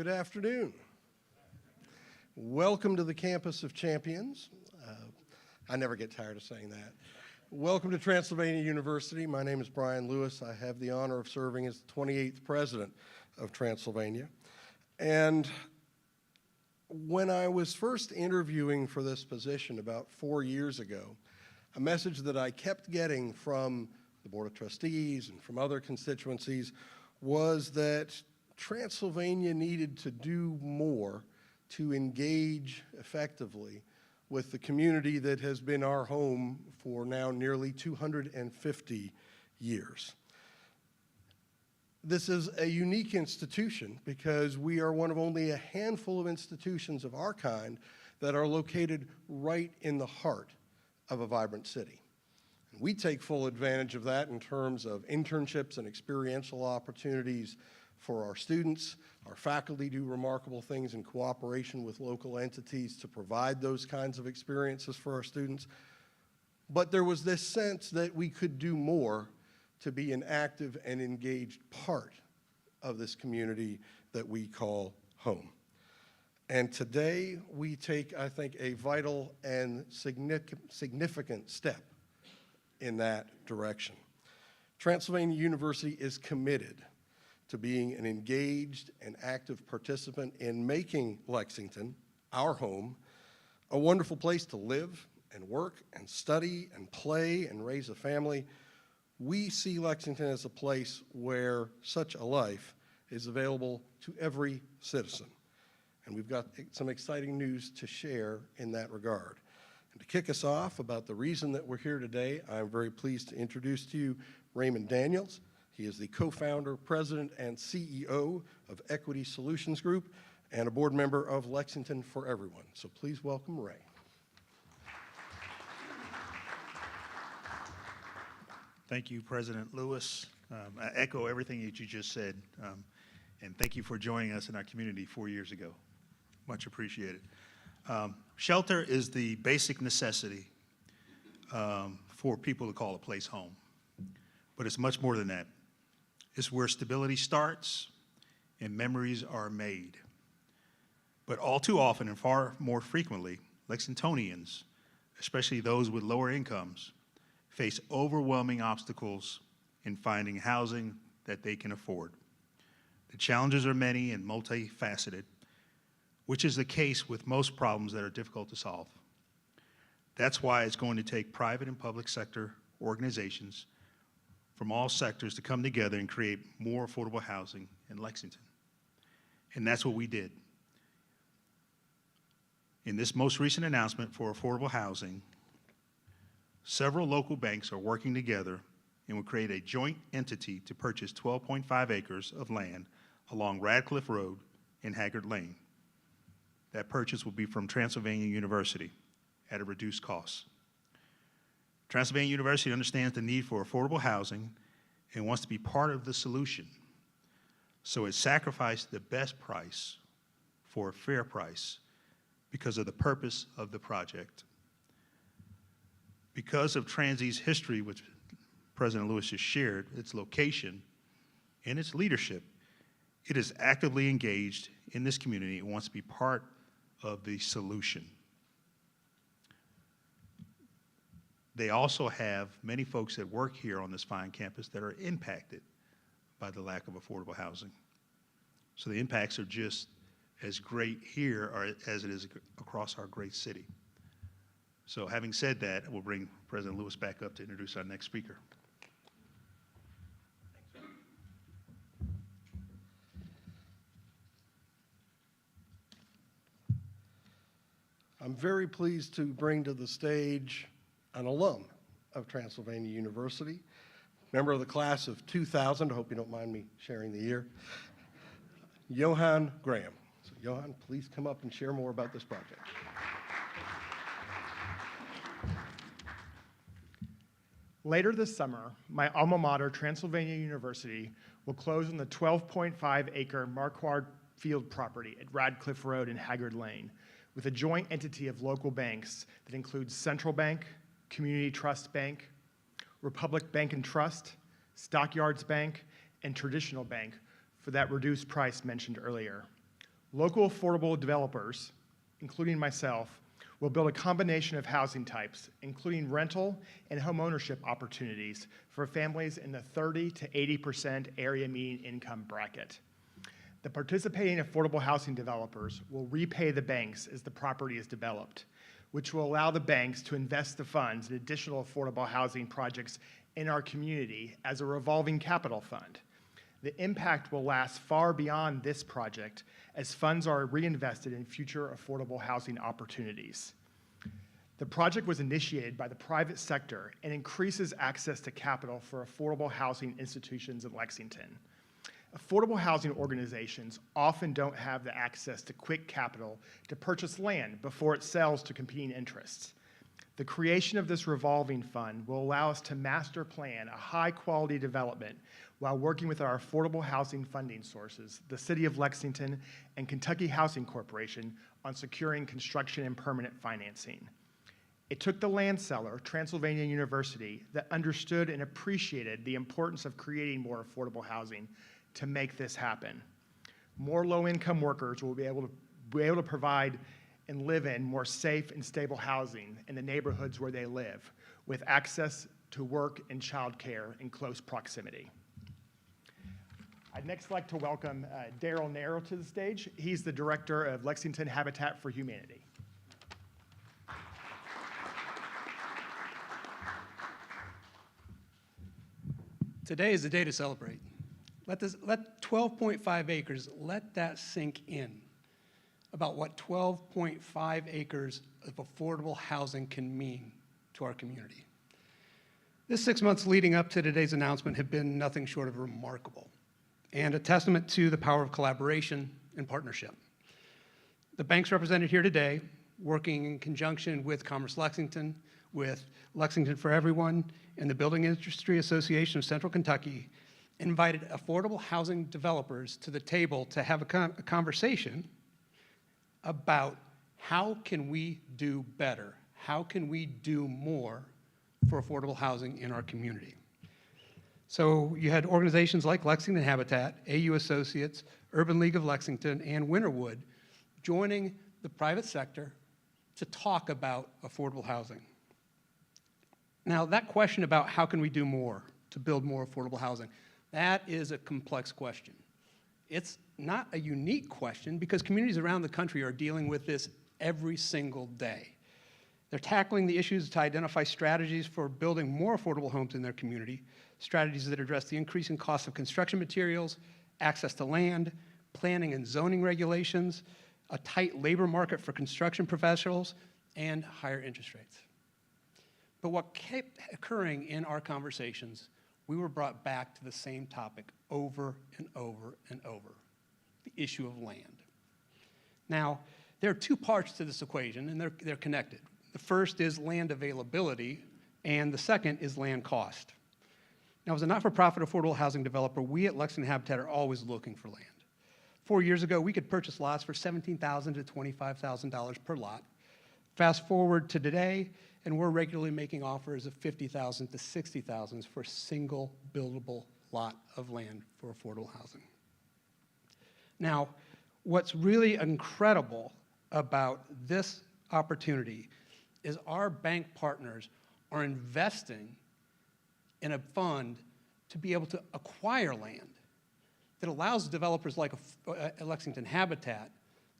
Good afternoon. Welcome to the Campus of Champions. I never get tired of saying that. Welcome to Transylvania University. My name is Brien Lewis. I have the honor of serving as the 28th president of Transylvania. And when I was first interviewing for this position about 4 years ago, a message that I kept getting from the Board of Trustees and from other constituencies was that Transylvania needed to do more to engage effectively with the community that has been our home for now nearly 250 years. This is a unique institution because we are one of only a handful of institutions of our kind that are located right in the heart of a vibrant city. And we take full advantage of that in terms of internships and experiential opportunities for our students. Our faculty do remarkable things in cooperation with local entities to provide those kinds of experiences for our students. But there was this sense that we could do more to be an active and engaged part of this community that we call home. And today we take, I think, a vital and significant step in that direction. Transylvania University is committed to being an engaged and active participant in making Lexington, our home, a wonderful place to live and work and study and play and raise a family. We see Lexington as a place where such a life is available to every citizen. And we've got some exciting news to share in that regard. And to kick us off about the reason that we're here today, I'm very pleased to introduce to you Raymond Daniels. He is the co-founder, president, and CEO of Equity Solutions Group and a board member of Lexington for Everyone. So please welcome Ray. Thank you, President Lewis. I echo everything that you just said, and thank you for joining us in our community 4 years ago. Much appreciated. Shelter is the basic necessity for people to call a place home, but it's much more than that. It's where stability starts and memories are made. But all too often and far more frequently, Lexingtonians, especially those with lower incomes, face overwhelming obstacles in finding housing that they can afford. The challenges are many and multifaceted, which is the case with most problems that are difficult to solve. That's why it's going to take private and public sector organizations from all sectors to come together and create more affordable housing in Lexington. And that's what we did. In this most recent announcement for affordable housing, several local banks are working together and will create a joint entity to purchase 12.5 acres of land along Radcliffe Road in Haggard Lane. That purchase will be from Transylvania University at a reduced cost. Transylvania University understands the need for affordable housing and wants to be part of the solution. So it sacrificed the best price for a fair price because of the purpose of the project. Because of Transy's history, which President Lewis just shared, its location and its leadership, it is actively engaged in this community and wants to be part of the solution. They also have many folks that work here on this fine campus that are impacted by the lack of affordable housing. So the impacts are just as great here as it is across our great city. So having said that, we'll bring President Lewis back up to introduce our next speaker. I'm very pleased to bring to the stage an alum of Transylvania University, member of the class of 2000, I hope you don't mind me sharing the year, Johan Graham. So Johan, please come up and share more about this project. Later this summer, my alma mater, Transylvania University, will close on the 12.5-acre Marquard field property at Radcliffe Road in Haggard Lane with a joint entity of local banks that includes Central Bank, Community Trust Bank, Republic Bank and Trust, Stockyards Bank, and Traditional Bank for that reduced price mentioned earlier. Local affordable developers, including myself, will build a combination of housing types, including rental and homeownership opportunities for families in the 30 to 80% area median income bracket. The participating affordable housing developers will repay the banks as the property is developed, which will allow the banks to invest the funds in additional affordable housing projects in our community as a revolving capital fund. The impact will last far beyond this project as funds are reinvested in future affordable housing opportunities. The project was initiated by the private sector and increases access to capital for affordable housing institutions in Lexington. Affordable housing organizations often don't have the access to quick capital to purchase land before it sells to competing interests. The creation of this revolving fund will allow us to master plan a high-quality development while working with our affordable housing funding sources, the City of Lexington and Kentucky Housing Corporation, on securing construction and permanent financing. It took the land seller, Transylvania University, that understood and appreciated the importance of creating more affordable housing to make this happen. More low-income workers will be able to provide and live in more safe and stable housing in the neighborhoods where they live, with access to work and childcare in close proximity. I'd next like to welcome Daryl Narrow to the stage. He's the director of Lexington Habitat for Humanity. Today is the day to celebrate. Let 12.5 acres, let that sink in about what 12.5 acres of affordable housing can mean to our community. This 6 months leading up to today's announcement have been nothing short of remarkable and a testament to the power of collaboration and partnership. The banks represented here today, working in conjunction with Commerce Lexington, with Lexington for Everyone, and the Building Industry Association of Central Kentucky, invited affordable housing developers to the table to have a conversation about how can we do better? How can we do more for affordable housing in our community? So you had organizations like Lexington Habitat, AU Associates, Urban League of Lexington, and Winterwood joining the private sector to talk about affordable housing. Now, that question about how can we do more to build more affordable housing, that is a complex question. It's not a unique question because communities around the country are dealing with this every single day. They're tackling the issues to identify strategies for building more affordable homes in their community, strategies that address the increasing cost of construction materials, access to land, planning and zoning regulations, a tight labor market for construction professionals, and higher interest rates. But what kept occurring in our conversations, we were brought back to the same topic over and over and over, the issue of land. Now, there are two parts to this equation, and they're connected. The first is land availability, and the second is land cost. Now, as a not-for-profit affordable housing developer, we at Lexington Habitat are always looking for land. 4 years ago, we could purchase lots for $17,000 to $25,000 per lot. Fast forward to today, and we're regularly making offers of $50,000 to $60,000 for a single buildable lot of land for affordable housing. Now, what's really incredible about this opportunity is our bank partners are investing in a fund to be able to acquire land that allows developers like Lexington Habitat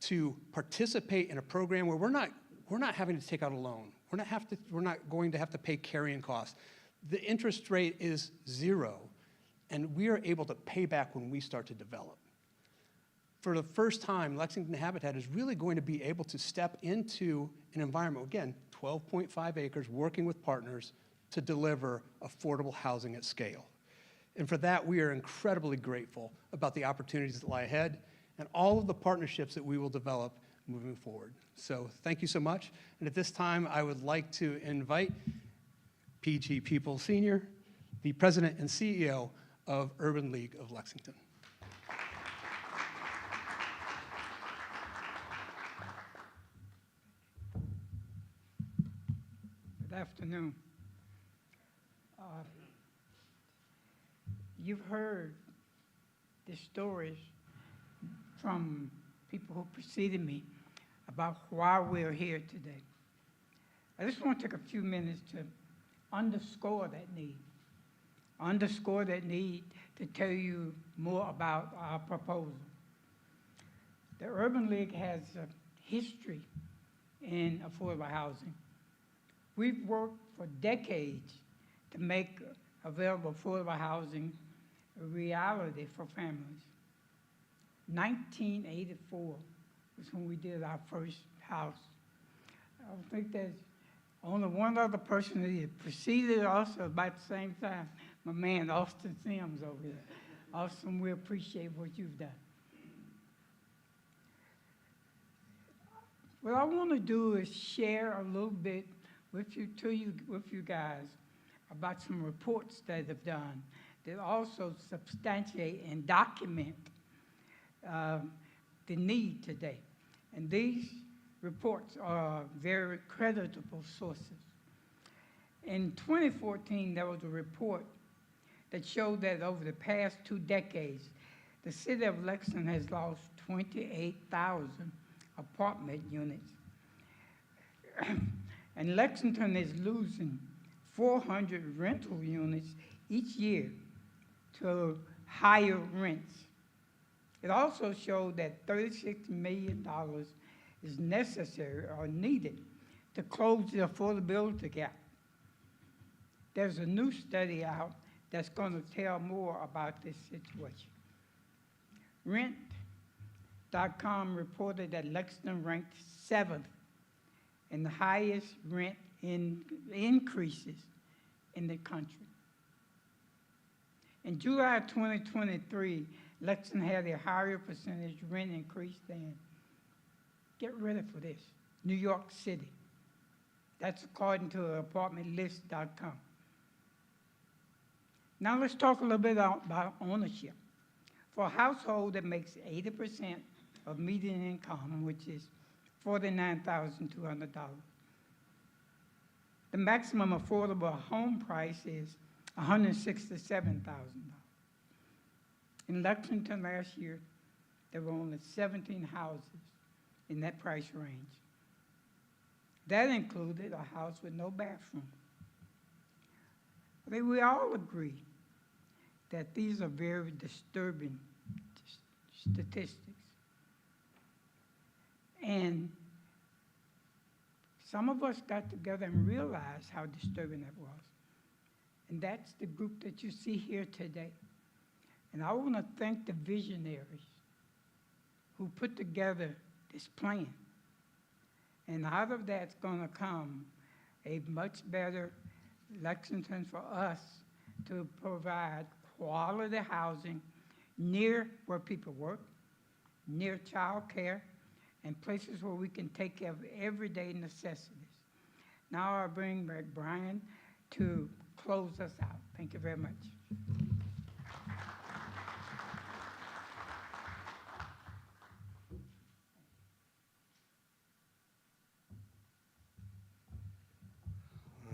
to participate in a program where we're not having to take out a loan. We're not going to have to pay carrying costs. The interest rate is zero, and we are able to pay back when we start to develop. For the first time, Lexington Habitat is really going to be able to step into an environment, again, 12.5 acres, working with partners to deliver affordable housing at scale. And for that, we are incredibly grateful about the opportunities that lie ahead and all of the partnerships that we will develop moving forward. So thank you so much. And at this time, I would like to invite P.G. People Sr., the President and CEO of Urban League of Lexington. Good afternoon. You've heard the stories from people who preceded me about why we're here today. I just want to take a few minutes to underscore that need to tell you more about our proposal. The Urban League has a history in affordable housing. We've worked for decades to make available affordable housing a reality for families. 1984 was when we did our first house. I think there's only one other person that preceded us about the same time, my man Austin Sims over there. Austin, we appreciate what you've done. What I want to do is share a little bit with you guys about some reports that I've done that also substantiate and document the need today. And these reports are very creditable sources. In 2014, there was a report that showed that over the past 2 decades, the city of Lexington has lost 28,000 apartment units. And Lexington is losing 400 rental units each year to higher rents. It also showed that $36 million is necessary or needed to close the affordability gap. There's a new study out that's going to tell more about this situation. Rent.com reported that Lexington ranked 7th in the highest rent increases in the country. In July 2023, Lexington had a higher percentage rent increase than, get ready for this, New York City. That's according to apartmentlist.com. Now let's talk a little bit about ownership. For a household that makes 80% of median income, which is $49,200, the maximum affordable home price is $167,000. In Lexington last year, there were only 17 houses in that price range. That included a house with no bathroom. I think we all agree that these are very disturbing statistics. And some of us got together and realized how disturbing that was. And that's the group that you see here today. And I want to thank the visionaries who put together this plan. And out of that's going to come a much better Lexington for us to provide quality housing near where people work, near child care, and places where we can take care of everyday necessities. Now I bring back Brien to close us out. Thank you very much.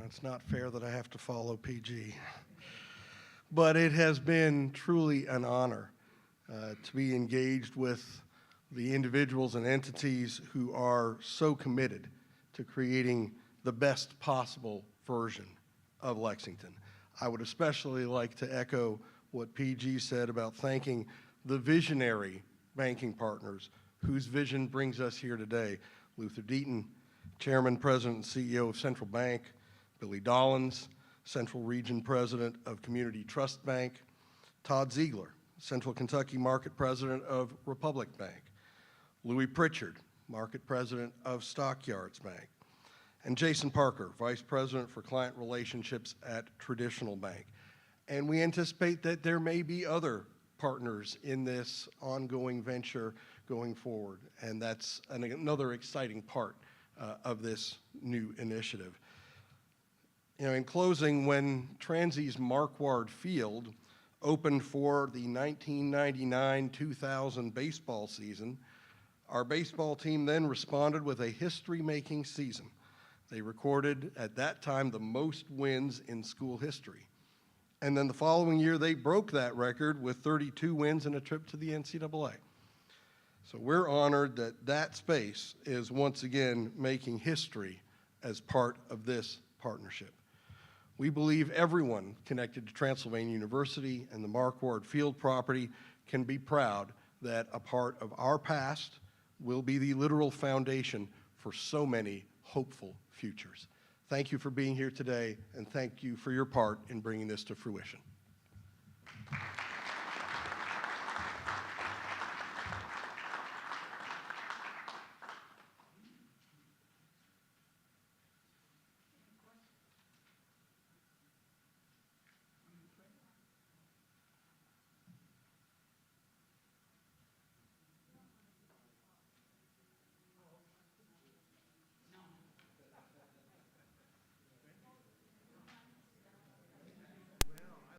It's not fair that I have to follow PG. But it has been truly an honor to be engaged with the individuals and entities who are so committed to creating the best possible version of Lexington. I would especially like to echo what PG said about thanking the visionary banking partners whose vision brings us here today. Luther Deaton, Chairman, President, and CEO of Central Bank; Billy Dollins, Central Region President of Community Trust Bank; Todd Ziegler, Central Kentucky Market President of Republic Bank; Louis Pritchard, Market President of Stockyards Bank; and Jason Parker, Vice President for Client Relationships at Traditional Bank. And we anticipate that there may be other partners in this ongoing venture going forward, and that's another exciting part of this new initiative. You know, in closing, when Transy's Marquard Field opened for the 1999-2000 baseball season, our baseball team then responded with a history-making season. They recorded, at that time, the most wins in school history. And then the following year, they broke that record with 32 wins and a trip to the NCAA. So we're honored that that space is once again making history as part of this partnership. We believe everyone connected to Transylvania University and the Marquard Field property can be proud that a part of our past will be the literal foundation for so many hopeful futures. Thank you for being here today, and thank you for your part in bringing this to fruition.